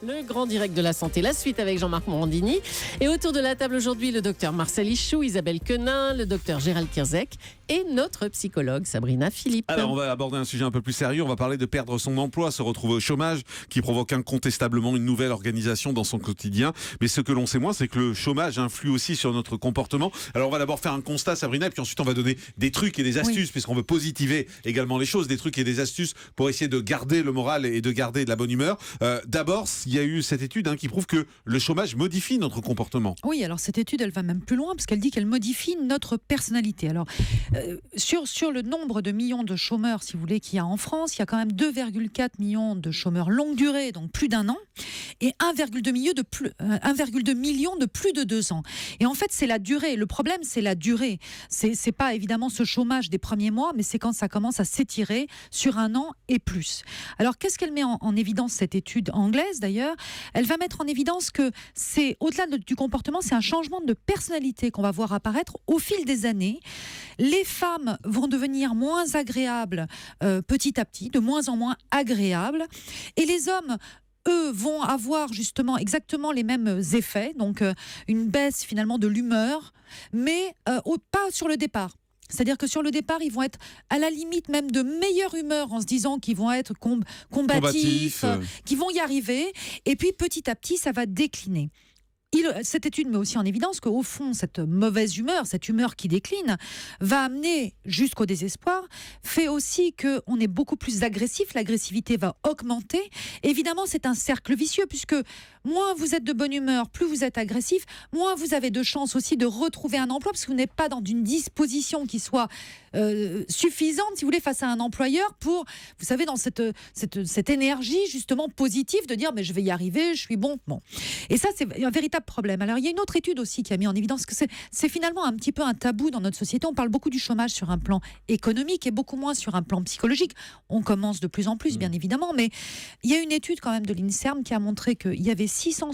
Le grand direct de la santé, la suite avec Jean-Marc Morandini. Et autour de la table aujourd'hui, le docteur Marcel Ichou, Isabelle Quenin, le docteur Gérald Kierzek et notre psychologue Sabrina Philippe. Alors, on va aborder un sujet un peu plus sérieux. On va parler de perdre son emploi, se retrouver au chômage, qui provoque incontestablement une nouvelle organisation dans son quotidien. Mais ce que l'on sait moins, c'est que le chômage influe aussi sur notre comportement. Alors, on va d'abord faire un constat, Sabrina, et puis ensuite, on va donner des trucs et des astuces, puisqu'on veut positiver également les choses, des trucs et des astuces pour essayer de garder le moral et de garder de la bonne humeur. D'abord, il y a eu cette étude qui prouve que le chômage modifie notre comportement. Oui, alors cette étude, elle va même plus loin, parce qu'elle dit qu'elle modifie notre personnalité. Alors, sur le nombre de millions de chômeurs, si vous voulez, qu'il y a en France, il y a quand même 2,4 millions de chômeurs longue durée, donc plus d'un an, et 1,2 million de plus de 2 ans. Et en fait, c'est la durée. Le problème, c'est la durée. C'est pas évidemment ce chômage des premiers mois, mais c'est quand ça commence à s'étirer sur un an et plus. Alors, qu'est-ce qu'elle met en évidence, cette étude anglaise d'ailleurs ? Elle va mettre en évidence que c'est, au-delà du comportement, c'est un changement de personnalité qu'on va voir apparaître au fil des années. Les femmes vont devenir moins agréables petit à petit, de moins en moins agréables. Et les hommes, eux, vont avoir justement exactement les mêmes effets. Donc une baisse finalement de l'humeur, mais pas sur le départ. C'est-à-dire que sur le départ, ils vont être à la limite même de meilleure humeur en se disant qu'ils vont être combatifs, qu'ils vont y arriver. Et puis petit à petit, ça va décliner. Cette étude met aussi en évidence qu'au fond, cette mauvaise humeur, cette humeur qui décline, va amener jusqu'au désespoir, fait aussi qu'on est beaucoup plus agressif, l'agressivité va augmenter. Évidemment, c'est un cercle vicieux, puisque moins vous êtes de bonne humeur, plus vous êtes agressif, moins vous avez de chances aussi de retrouver un emploi, parce que vous n'êtes pas dans une disposition qui soit suffisante, si vous voulez, face à un employeur pour, vous savez, dans cette énergie justement positive de dire mais je vais y arriver, je suis bon. Et ça, c'est un véritable problème. Alors, il y a une autre étude aussi qui a mis en évidence que c'est finalement un petit peu un tabou dans notre société. On parle beaucoup du chômage sur un plan économique et beaucoup moins sur un plan psychologique. On commence de plus en plus, bien évidemment, mais il y a une étude quand même de l'INSERM qui a montré qu'il y avait 600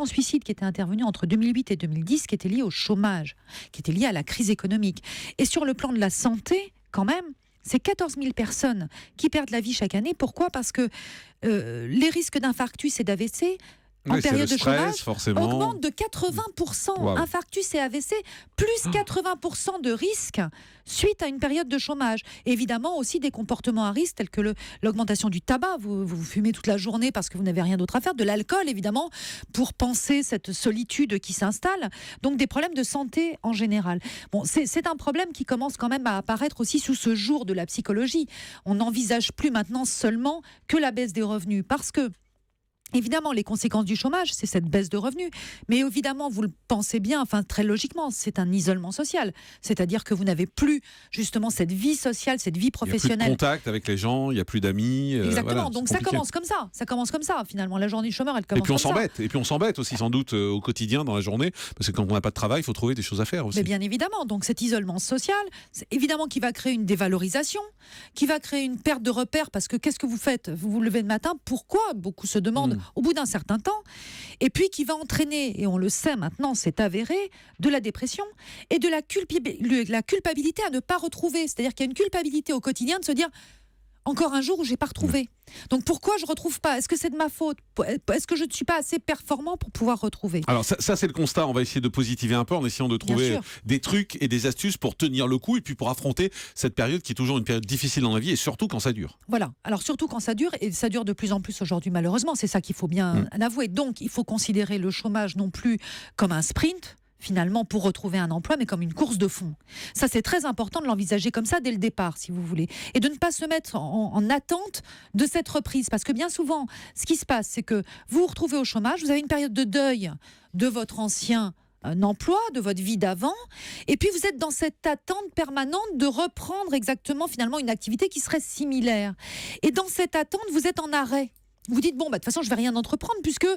suicides qui étaient intervenus entre 2008 et 2010 qui étaient liés au chômage, qui étaient liés à la crise économique. Et sur le plan de la santé, quand même, c'est 14 000 personnes qui perdent la vie chaque année. Pourquoi ? Parce que les risques d'infarctus et d'AVC en période de chômage augmente de 80%. Wow. Infarctus et AVC, plus 80% de risques suite à une période de chômage. Et évidemment aussi des comportements à risque tels que l'augmentation du tabac. Vous fumez toute la journée parce que vous n'avez rien d'autre à faire. De l'alcool, évidemment, pour penser cette solitude qui s'installe. Donc des problèmes de santé en général. Bon, c'est un problème qui commence quand même à apparaître aussi sous ce jour de la psychologie. On n'envisage plus maintenant seulement que la baisse des revenus, parce que évidemment, les conséquences du chômage, c'est cette baisse de revenus. Mais évidemment, vous le pensez bien, enfin très logiquement, c'est un isolement social. C'est-à-dire que vous n'avez plus justement cette vie sociale, cette vie professionnelle. Il n'y a plus de contact avec les gens, il n'y a plus d'amis. Exactement, voilà, donc ça commence comme ça. Ça commence comme ça, finalement. La journée du chômeur, elle commence comme ça. Et puis on s'embête aussi sans doute au quotidien, dans la journée, parce que quand on n'a pas de travail, il faut trouver des choses à faire aussi. Mais bien évidemment, donc cet isolement social, c'est évidemment qui va créer une dévalorisation, qui va créer une perte de repères, parce que qu'est-ce que vous faites ? Vous vous levez le matin, pourquoi ? Beaucoup se demandent. Au bout d'un certain temps, et puis qui va entraîner, et on le sait maintenant, c'est avéré, de la dépression et de la culpabilité à ne pas retrouver. C'est-à-dire qu'il y a une culpabilité au quotidien de se dire encore un jour où j'ai pas retrouvé. Donc pourquoi je retrouve pas ? Est-ce que c'est de ma faute ? Est-ce que je ne suis pas assez performant pour pouvoir retrouver ? Alors ça c'est le constat. On va essayer de positiver un peu en essayant de trouver des trucs et des astuces pour tenir le coup et puis pour affronter cette période qui est toujours une période difficile dans la vie et surtout quand ça dure. Voilà. Alors surtout quand ça dure, et ça dure de plus en plus aujourd'hui malheureusement. C'est ça qu'il faut bien avouer. Donc il faut considérer le chômage non plus comme un sprint, finalement, pour retrouver un emploi, mais comme une course de fond. Ça, c'est très important de l'envisager comme ça dès le départ, si vous voulez. Et de ne pas se mettre en attente de cette reprise. Parce que bien souvent, ce qui se passe, c'est que vous vous retrouvez au chômage, vous avez une période de deuil de votre ancien emploi, de votre vie d'avant, et puis vous êtes dans cette attente permanente de reprendre exactement, finalement, une activité qui serait similaire. Et dans cette attente, vous êtes en arrêt. Vous dites, bon, de toute façon, je ne vais rien entreprendre puisque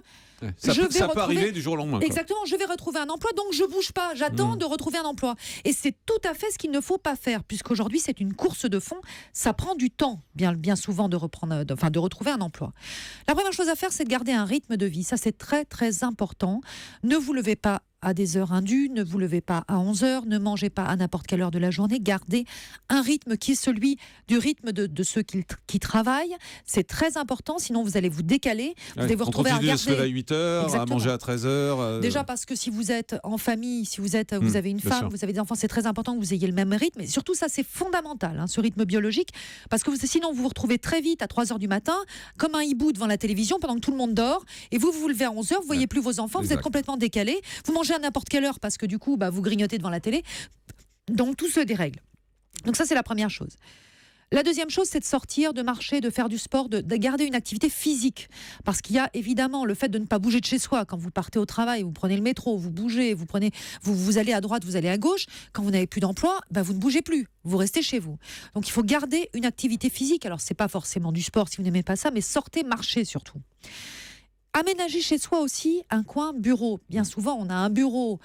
ça peut arriver du jour au lendemain. Exactement, je vais retrouver un emploi, donc je ne bouge pas, j'attends de retrouver un emploi. Et c'est tout à fait ce qu'il ne faut pas faire, puisqu'aujourd'hui, c'est une course de fond. Ça prend du temps, bien souvent, de retrouver un emploi. La première chose à faire, c'est de garder un rythme de vie. Ça, c'est très, très important. Ne vous levez pas à des heures indues, ne vous levez pas à 11h, ne mangez pas à n'importe quelle heure de la journée, gardez un rythme qui est celui du rythme de ceux qui travaillent. C'est très important, sinon vous allez vous décaler, vous allez vous retrouver à regarder. On continue de se regarder. lever à 8h, à manger à 13h. Déjà parce que si vous êtes en famille, si vous avez une femme, vous avez des enfants, c'est très important que vous ayez le même rythme. Et surtout, ça, c'est fondamental, ce rythme biologique, parce que sinon, vous vous retrouvez très vite à 3h du matin, comme un hibou devant la télévision, pendant que tout le monde dort, et vous vous levez à 11h, vous voyez plus vos enfants, vous êtes complètement décalé, vous mangez à n'importe quelle heure, parce que du coup, vous grignotez devant la télé. Donc, tout se dérègle. Donc ça, c'est la première chose. La deuxième chose, c'est de sortir, de marcher, de faire du sport, de garder une activité physique. Parce qu'il y a évidemment le fait de ne pas bouger de chez soi. Quand vous partez au travail, vous prenez le métro, vous bougez, vous allez à droite, vous allez à gauche. Quand vous n'avez plus d'emploi, vous ne bougez plus. Vous restez chez vous. Donc il faut garder une activité physique. Alors ce n'est pas forcément du sport si vous n'aimez pas ça, mais sortez, marchez surtout. Aménager chez soi aussi un coin bureau. Bien souvent, on a un bureau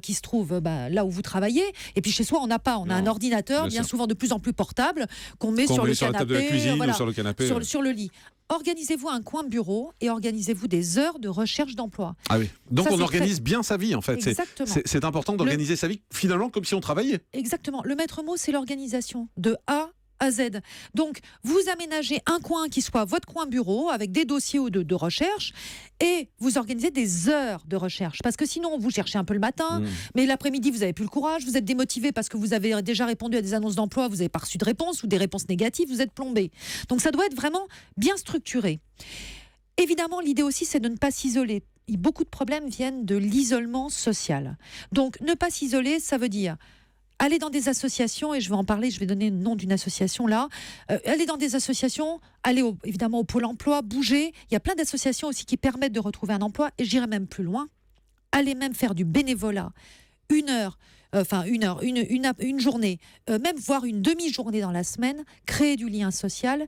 qui se trouve là où vous travaillez. Et puis chez soi, on n'a pas. On a un ordinateur, bien souvent de plus en plus portable, qu'on met sur le canapé, la table de la cuisine ou sur le canapé. Sur le lit. Organisez-vous un coin bureau et organisez-vous des heures de recherche d'emploi. Ah oui. Donc ça, on organise bien sa vie en fait. C'est important d'organiser sa vie finalement comme si on travaillait. Exactement. Le maître mot, c'est l'organisation de A à Z. Donc, vous aménagez un coin qui soit votre coin bureau avec des dossiers ou de recherche et vous organisez des heures de recherche. Parce que sinon, vous cherchez un peu le matin, mais l'après-midi, vous n'avez plus le courage, vous êtes démotivé parce que vous avez déjà répondu à des annonces d'emploi, vous n'avez pas reçu de réponse ou des réponses négatives, vous êtes plombé. Donc, ça doit être vraiment bien structuré. Évidemment, l'idée aussi, c'est de ne pas s'isoler. Beaucoup de problèmes viennent de l'isolement social. Donc, ne pas s'isoler, ça veut dire aller dans des associations, et je vais en parler, je vais donner le nom d'une association là. Aller dans des associations, aller évidemment au Pôle emploi, bouger. Il y a plein d'associations aussi qui permettent de retrouver un emploi, et j'irai même plus loin. Aller même faire du bénévolat. Une journée, même voire une demi-journée dans la semaine, créer du lien social.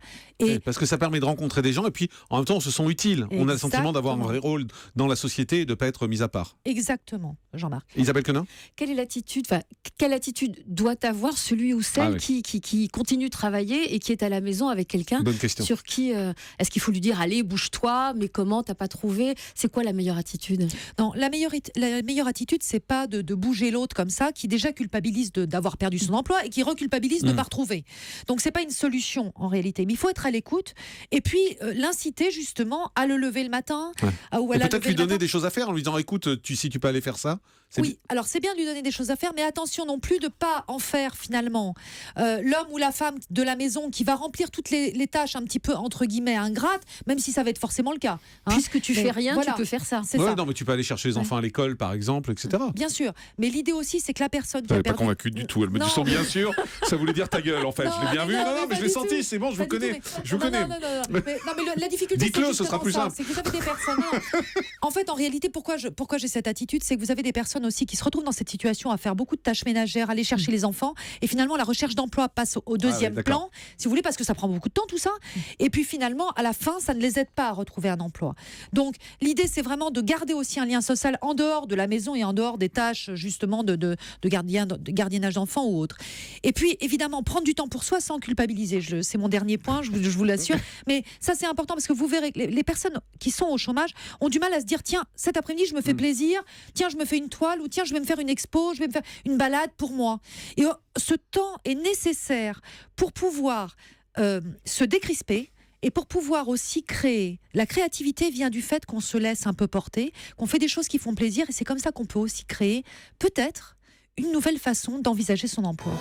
Parce que ça permet de rencontrer des gens et puis en même temps on se sent utile. Exactement. On a le sentiment d'avoir un vrai rôle dans la société et de ne pas être mis à part. Exactement, Jean-Marc. Isabelle Quenin ? Quelle attitude doit avoir celui ou celle qui continue de travailler et qui est à la maison avec quelqu'un sur qui est-ce qu'il faut lui dire allez bouge-toi, mais comment, t'as pas trouvé, c'est quoi la meilleure attitude ? Non, la meilleure attitude, c'est pas de bouger l'autre comme ça, qui déjà culpabilise d'avoir perdu son emploi et qui reculpabilise de ne pas retrouver. Donc c'est pas une solution en réalité, mais il faut être à l'écoute et puis l'inciter justement à le lever le matin. Ou peut-être lui donner des choses à faire en lui disant écoute, si tu peux aller faire ça. Oui, alors c'est bien de lui donner des choses à faire, mais attention non plus de pas en faire finalement l'homme ou la femme de la maison qui va remplir toutes les tâches un petit peu entre guillemets ingrates, même si ça va être forcément le cas. Puisque tu fais rien, tu peux faire ça. C'est ça. Non, mais tu peux aller chercher les enfants à l'école par exemple, etc. Bien sûr, mais l'idée aussi c'est que la personne qui elle n'est pas convaincue du tout. Elle me dit sans bien sûr, ça voulait dire ta gueule en fait. Je l'ai bien vu. Non, mais je l'ai senti. C'est bon, je vous connais. Je vous connais. Non, mais la difficulté, dites-le, ce sera plus simple. C'est que vous avez des personnes. En fait, en réalité, pourquoi j'ai cette attitude, c'est que vous avez des personnes aussi qui se retrouvent dans cette situation à faire beaucoup de tâches ménagères, aller chercher les enfants, et finalement la recherche d'emploi passe au deuxième plan, si vous voulez, parce que ça prend beaucoup de temps tout ça. Et puis finalement, à la fin, ça ne les aide pas à retrouver un emploi. Donc l'idée, c'est vraiment de garder aussi un lien social en dehors de la maison et en dehors des tâches justement de gardiennage d'enfants ou autre. Et puis évidemment, prendre du temps pour soi sans culpabiliser. C'est mon dernier point, je vous l'assure. Mais ça, c'est important parce que vous verrez que les personnes qui sont au chômage ont du mal à se dire tiens, cet après-midi, je me fais plaisir, tiens, je me fais une toile, ou tiens, je vais me faire une expo, je vais me faire une balade pour moi. Et ce temps est nécessaire pour pouvoir se décrisper et pour pouvoir aussi créer. La créativité vient du fait qu'on se laisse un peu porter, qu'on fait des choses qui font plaisir, et c'est comme ça qu'on peut aussi créer peut-être une nouvelle façon d'envisager son emploi.